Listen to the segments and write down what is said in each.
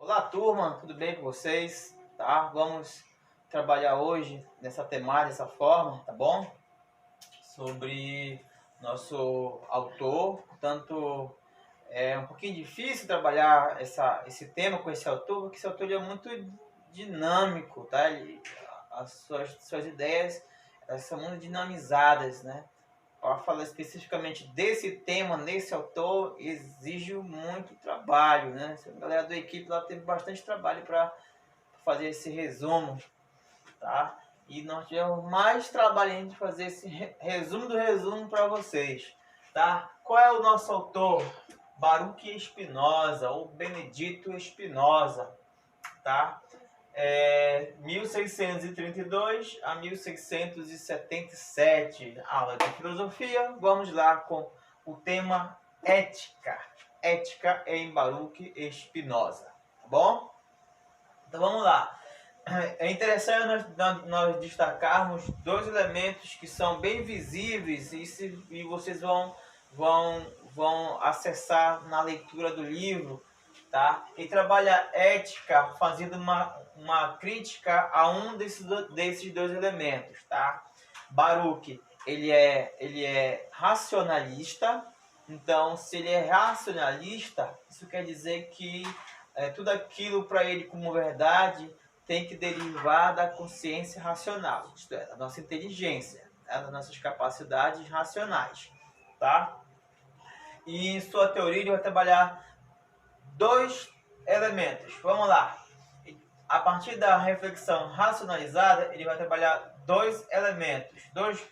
Olá, turma, tudo bem com vocês? Tá? Vamos trabalhar hoje nessa temática, dessa forma, tá bom? Sobre nosso autor. Portanto, é um pouquinho difícil trabalhar esse tema com esse autor, porque esse autor ele é muito dinâmico, tá? As suas ideias elas são muito dinamizadas, né? Para falar especificamente desse tema, nesse autor, exige muito trabalho, né? A galera da equipe lá teve bastante trabalho para fazer esse resumo, tá? E nós tivemos mais trabalho ainda de fazer esse resumo do resumo para vocês, tá? Qual é o nosso autor? Baruch Spinoza, ou Benedito Spinoza, tá? 1632 a 1677, aula de filosofia. Vamos lá com o tema ética. Ética em Baruch Spinoza, tá bom? Então vamos lá. É interessante nós destacarmos dois elementos que são bem visíveis e vocês vão acessar na leitura do livro, tá? E trabalha ética fazendo uma crítica a um desses dois elementos, tá? Baruch, ele é racionalista. Então, se ele é racionalista, isso quer dizer que tudo aquilo para ele como verdade tem que derivar da consciência racional, isto é, da nossa inteligência, né? Das nossas capacidades racionais, tá? E em sua teoria ele vai trabalhar dois elementos. Vamos lá. A partir da reflexão racionalizada, ele vai trabalhar dois elementos,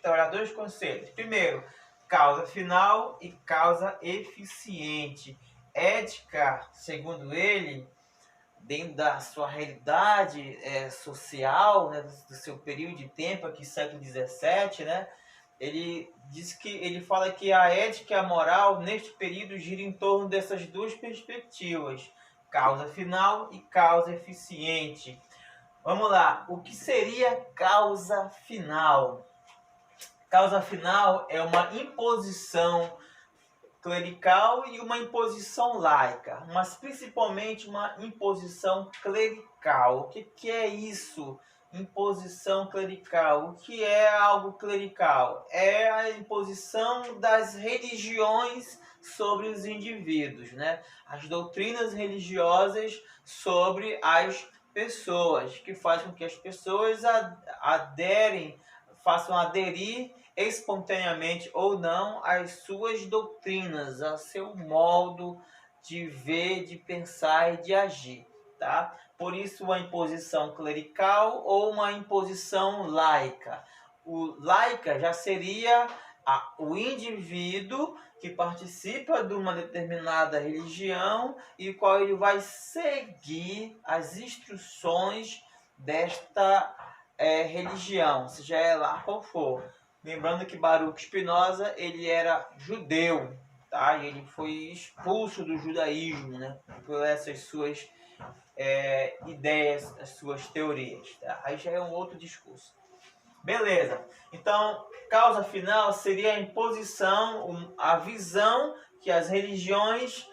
trabalhar dois conceitos. Primeiro, causa final e causa eficiente. Ética, segundo ele, dentro da sua realidade social, né, do seu período de tempo, aqui século XVII, né, ele fala que a ética e a moral neste período gira em torno dessas duas perspectivas, causa final e causa eficiente. Vamos lá, o que seria causa final? Causa final é uma imposição clerical e uma imposição laica, mas principalmente uma imposição clerical. O que é isso? Imposição clerical. O que é algo clerical? É a imposição das religiões sobre os indivíduos, né? As doutrinas religiosas sobre as pessoas, que faz com que as pessoas façam aderir espontaneamente ou não às suas doutrinas, ao seu modo de ver, de pensar e de agir, tá? Por isso, uma imposição clerical ou uma imposição laica. O laica já seria o indivíduo que participa de uma determinada religião e o qual ele vai seguir as instruções desta religião, seja ela qual for. Lembrando que Baruch Spinoza ele era judeu, tá? E ele foi expulso do judaísmo, né? Por essas suas ideias, as suas teorias, tá? Aí já é um outro discurso. Beleza. Então, causa final seria a imposição, a visão que as religiões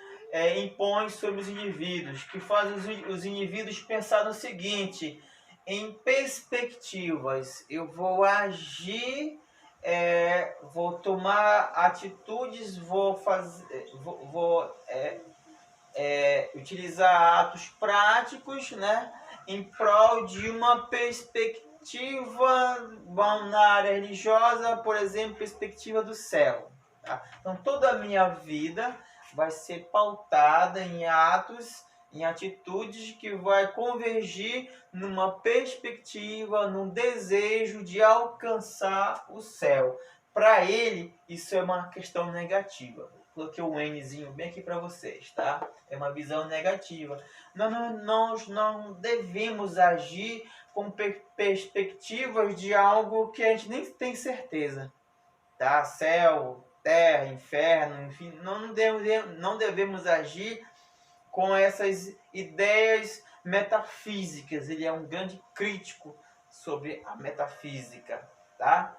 impõem sobre os indivíduos, que faz os indivíduos pensar no seguinte: em perspectivas, eu vou agir, vou tomar atitudes, vou utilizar atos práticos, né, em prol de uma perspectiva na área religiosa, por exemplo, perspectiva do céu. Tá? Então, toda a minha vida vai ser pautada em atos, em atitudes que vai convergir numa perspectiva, num desejo de alcançar o céu. Para ele, isso é uma questão negativa. Coloquei um Nzinho bem aqui para vocês, tá? É uma visão negativa. Nós não devemos agir com perspectivas de algo que a gente nem tem certeza, tá? Céu, terra, inferno, enfim, não devemos agir com essas ideias metafísicas. Ele é um grande crítico sobre a metafísica, tá?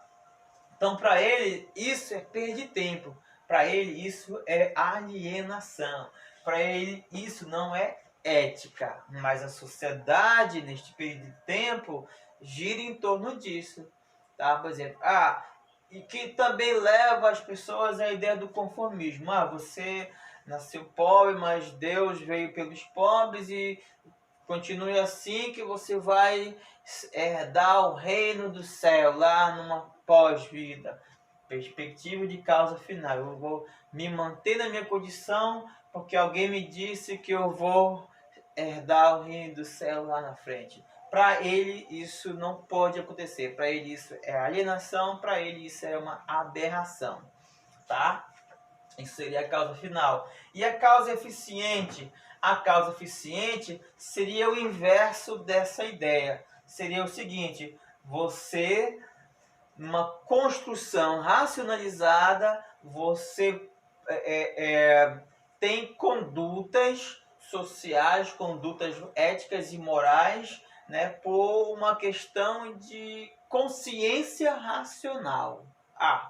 Então, para ele, isso é perder tempo. Para ele, isso é alienação. Para ele, isso não é ética, mas a sociedade, neste período de tempo, gira em torno disso. Tá? Por exemplo, e que também leva as pessoas à ideia do conformismo. Você nasceu pobre, mas Deus veio pelos pobres e continue assim que você vai herdar o reino do céu lá numa pós-vida. Perspectiva de causa final. Eu vou me manter na minha condição porque alguém me disse que eu vou herdar o reino do céu lá na frente. Para ele isso não pode acontecer. Para ele isso é alienação, para ele isso é uma aberração, tá? Isso seria a causa final. E a causa eficiente? A causa eficiente seria o inverso dessa ideia. Seria o seguinte: você, numa construção racionalizada, você tem condutas sociais, condutas éticas e morais, né, por uma questão de consciência racional.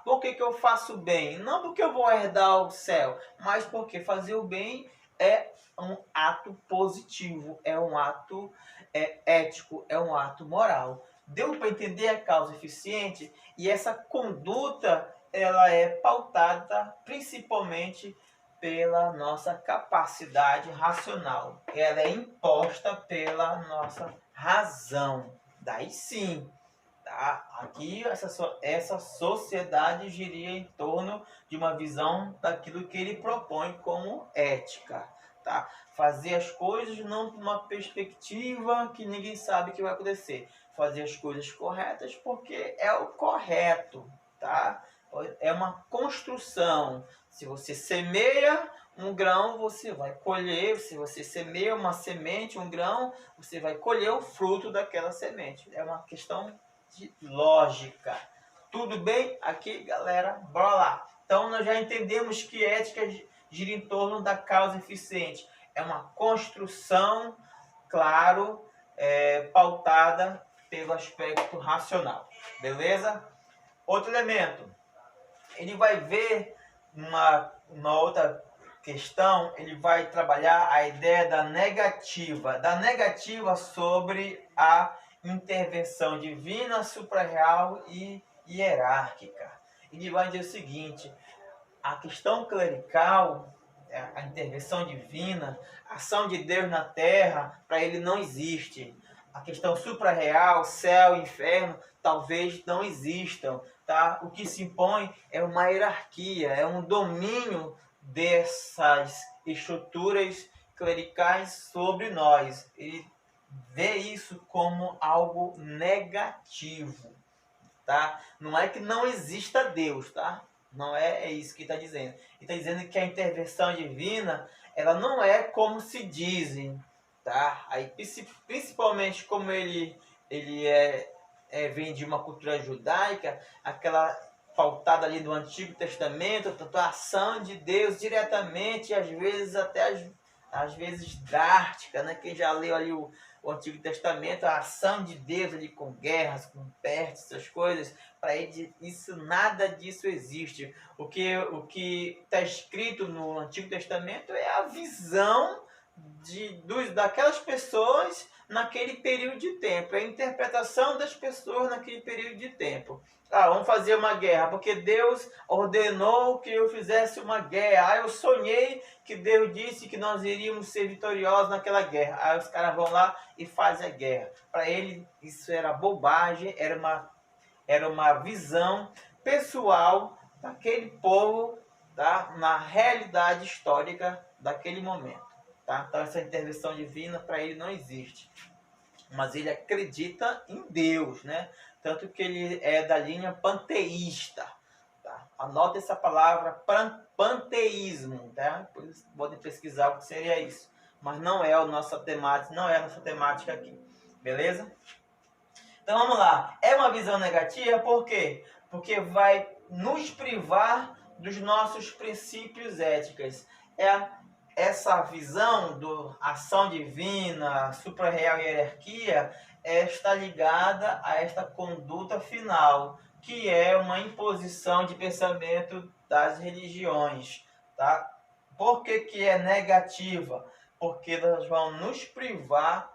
Por que eu faço bem? Não porque eu vou herdar o céu, mas porque fazer o bem é um ato positivo, é um ato ético, é um ato moral. Deu para entender a causa eficiente? E essa conduta ela é pautada principalmente pela nossa capacidade racional. Ela é imposta pela nossa razão. Daí sim, tá? Aqui essa sociedade giria em torno de uma visão daquilo que ele propõe como ética. Tá? Fazer as coisas não numa perspectiva que ninguém sabe o que vai acontecer. Fazer as coisas corretas porque é o correto. Tá? É uma construção. Se você semeia um grão, você vai colher. Se você semeia uma semente, um grão, você vai colher o fruto daquela semente. É uma questão de lógica. Tudo bem? Aqui, galera, bora lá. Então, nós já entendemos que ética gira em torno da causa eficiente. É uma construção, claro, pautada pelo aspecto racional. Beleza? Outro elemento. Ele vai ver uma outra questão, ele vai trabalhar a ideia da negativa sobre a intervenção divina, suprarreal e hierárquica. Ele vai dizer o seguinte: a questão clerical, a intervenção divina, a ação de Deus na terra, para ele não existe. A questão suprarreal, céu, inferno, talvez não existam. Tá? O que se impõe é uma hierarquia, é um domínio dessas estruturas clericais sobre nós. Ele vê isso como algo negativo. Tá? Não é que não exista Deus, tá? Não é isso que está dizendo. Ele está dizendo que a intervenção divina, ela não é como se dizem, tá? Aí, principalmente como ele vem de uma cultura judaica, aquela pautada ali do Antigo Testamento, tanto a ação de Deus diretamente, às vezes até às vezes drástica, né? Quem já leu ali o Antigo Testamento, a ação de Deus ali com guerras, com pestes, essas coisas, para ele nada disso existe. O que está escrito no Antigo Testamento é a visão daquelas pessoas naquele período de tempo, é a interpretação das pessoas naquele período de tempo. Vamos fazer uma guerra, porque Deus ordenou que eu fizesse uma guerra. Eu sonhei que Deus disse que nós iríamos ser vitoriosos naquela guerra. Aí os caras vão lá e fazem a guerra. Para ele isso era bobagem, era uma visão pessoal daquele povo, tá? Na realidade histórica daquele momento. Tá? Então essa intervenção divina para ele não existe. Mas ele acredita em Deus, né? Tanto que ele é da linha panteísta. Tá? Anota essa palavra, panteísmo. Tá? Depois podem pesquisar o que seria isso. Mas não é a nossa temática aqui. Beleza? Então vamos lá. É uma visão negativa por quê? Porque vai nos privar dos nossos princípios éticos. Essa visão do ação divina, suprarreal e hierarquia está ligada a esta conduta final, que é uma imposição de pensamento das religiões. Tá? Por que é negativa? porque elas vão nos privar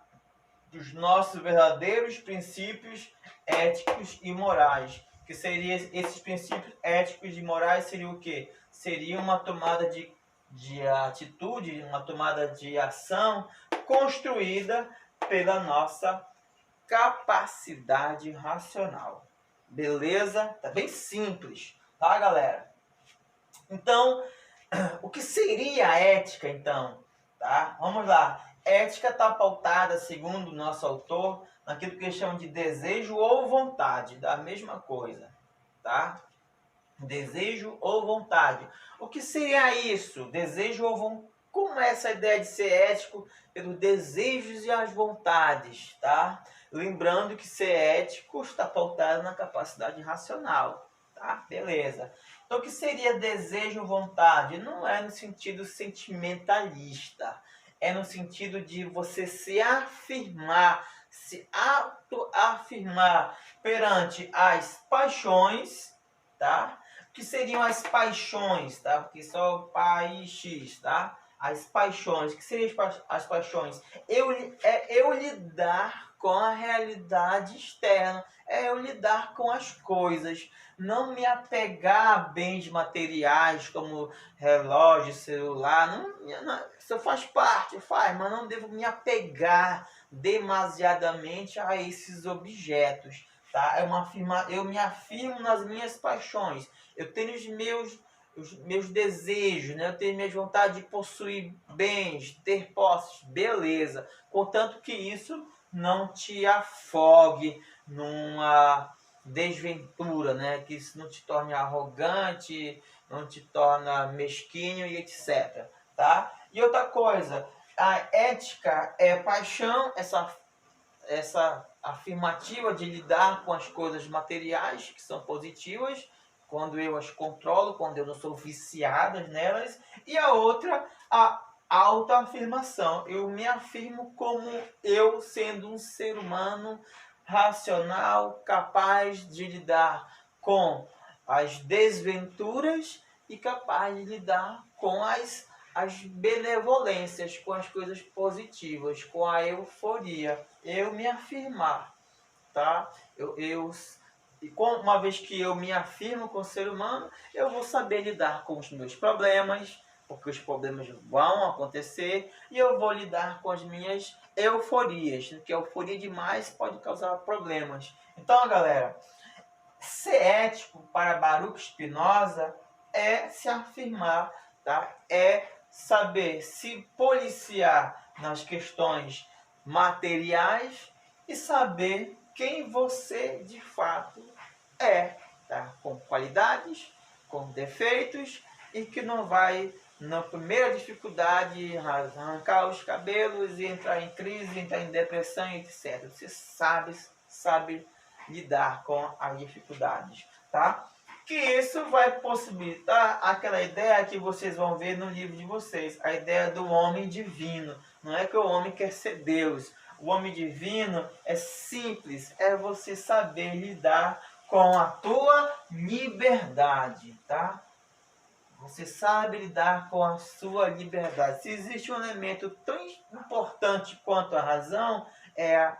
dos nossos verdadeiros princípios éticos e morais. Que seriam esses princípios éticos e morais seria o quê? Seria uma tomada de atitude, uma tomada de ação construída pela nossa capacidade racional. Beleza? Tá bem simples, tá, galera? Então, o que seria a ética, então? Tá? Vamos lá. Ética está pautada, segundo o nosso autor, naquilo que eles chamam de desejo ou vontade, da mesma coisa, tá? Desejo ou vontade. O que seria isso? Desejo ou vontade? Como é essa ideia de ser ético pelos desejos e as vontades, tá? Lembrando que ser ético está pautado na capacidade racional, tá? Beleza. Então, o que seria desejo ou vontade? Não é no sentido sentimentalista. É no sentido de você se afirmar, se autoafirmar perante as paixões, tá? O que seriam as paixões, tá? Porque só paixões, tá? As paixões. O que seriam as paixões? Eu lidar com a realidade externa. É eu lidar com as coisas. Não me apegar a bens materiais como relógio, celular. Isso faz parte, mas não devo me apegar demasiadamente a esses objetos. Tá? Eu me afirmo nas minhas paixões. Eu tenho os meus desejos, né? Eu tenho minhas vontades de possuir bens, ter posses, beleza. Contanto que isso não te afogue numa desventura, né? Que isso não te torne arrogante, não te torna mesquinho e etc. Tá? E outra coisa, a ética é paixão, essa afirmativa de lidar com as coisas materiais, que são positivas, quando eu as controlo, quando eu não sou viciado nelas, e a outra, a autoafirmação. Eu me afirmo como eu sendo um ser humano racional, capaz de lidar com as desventuras e capaz de lidar com as benevolências, com as coisas positivas, com a euforia. Eu me afirmar, tá? E uma vez que eu me afirmo como ser humano, eu vou saber lidar com os meus problemas, porque os problemas vão acontecer, e eu vou lidar com as minhas euforias, porque a euforia demais pode causar problemas. Então, galera, ser ético para Baruch Spinoza é se afirmar, tá? É saber se policiar nas questões materiais e saber quem você de fato é, tá? Com qualidades, com defeitos e que não vai na primeira dificuldade arrancar os cabelos e entrar em crise, entrar em depressão, etc. Você sabe lidar com as dificuldades, tá? Que isso vai possibilitar aquela ideia que vocês vão ver no livro de vocês, a ideia do homem divino. Não é que o homem quer ser Deus. O homem divino é simples, é você saber lidar com a tua liberdade, tá? Você sabe lidar com a sua liberdade. Se existe um elemento tão importante quanto a razão, é a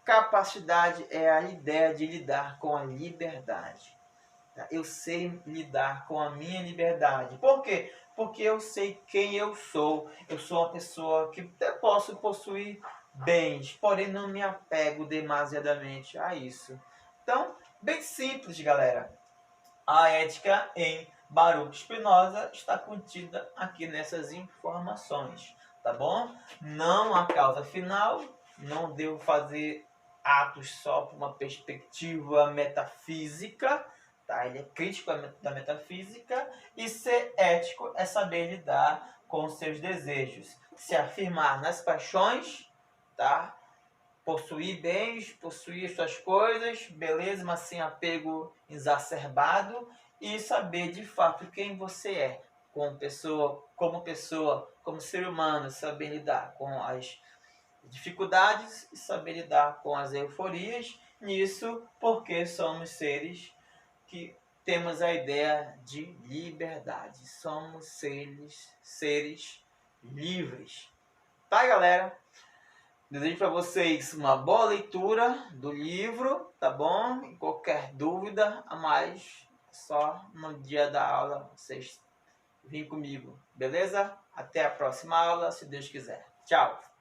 capacidade, é a ideia de lidar com a liberdade. Eu sei lidar com a minha liberdade. Por quê? Porque eu sei quem eu sou. Eu sou uma pessoa que até posso possuir bens, porém não me apego demasiadamente a isso. Então, bem simples, galera. A ética em Baruch Spinoza está contida aqui nessas informações, tá bom? Não a causa final, não devo fazer atos só por uma perspectiva metafísica, tá? Ele é crítico da metafísica, e ser ético é saber lidar com os seus desejos, se afirmar nas paixões, tá? Possuir bens, possuir suas coisas, beleza, mas sem apego exacerbado, e saber de fato quem você é como pessoa, como ser humano, saber lidar com as dificuldades e saber lidar com as euforias. Nisso porque somos seres que temos a ideia de liberdade, somos seres livres. tá, galera? Desejo para vocês uma boa leitura do livro, tá bom? E qualquer dúvida a mais, só no dia da aula vocês vêm comigo, beleza? Até a próxima aula, se Deus quiser. Tchau!